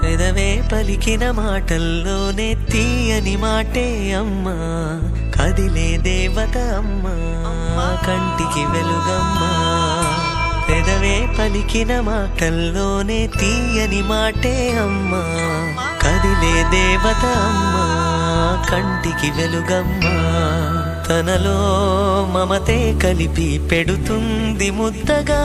పెదవే పలికిన మాటల్లోనే తీయని మాటే అమ్మా, కదిలే దేవత అమ్మా, కంటికి వెలుగమ్మా. పెదవే పలికిన మాటల్లోనే తీయని మాటే అమ్మా, కదిలే దేవత అమ్మా, కంటికి వెలుగమ్మా. తనలో మమతే కలిపి పెడుతుంది ముద్దగా,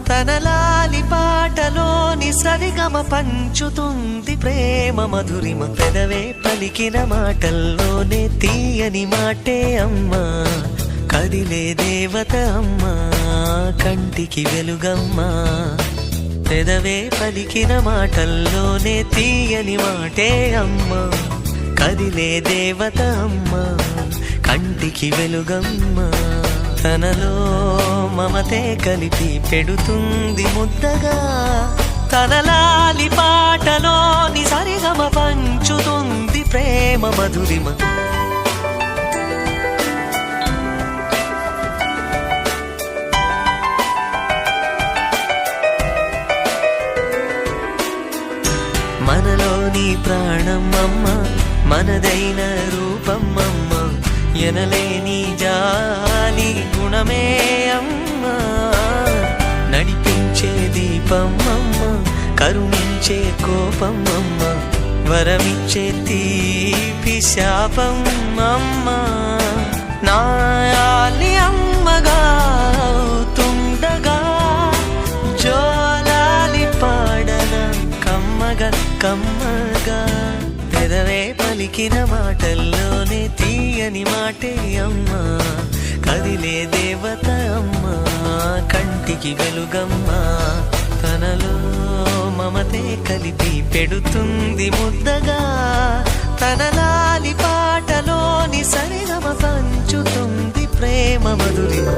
తన లాలి పాటలోని సరిగమ పంచుతుంది ప్రేమ మధురిమ. పెదవే పలికిన మాటల్లోనే తీయని మాటే అమ్మా, కదిలే దేవత అమ్మా, కంటికి వెలుగమ్మా. పెదవే పలికిన మాటల్లోనే తీయని మాటే అమ్మా, కదిలే దేవత అమ్మా, కంటికి వెలుగమ్మా. తనలో మమతే కలిపి పెడుతుంది ముద్దగా, తన లాలి పాటలోని సరిగమ పంచుతుంది ప్రేమ మధురిమ. మనలోని ప్రాణం అమ్మ, మనదైన రూపం అమ్మ, ఎనలేని జాలి గుణమే అమ్మా. నడిపించే దీపం అమ్మ, కరుణించే కోపం అమ్మ, వరమిచ్చే తీపి శాపం అమ్మా. నాయాలి అమ్మగా అవుతుండగా, జోలాలి పాడన కమ్మగా కమ్మగా. పెదవే పలికిన మాటల్లోనే తీయని మాటే అమ్మా, కదిలే దేవత అమ్మా, కంటికి వెలుగమ్మా. తనలో మమతే కలిపి పెడుతుంది ముద్దగా, తన లాలి పాటలోని సరిగమ పంచుతుంది ప్రేమ మధురిమ.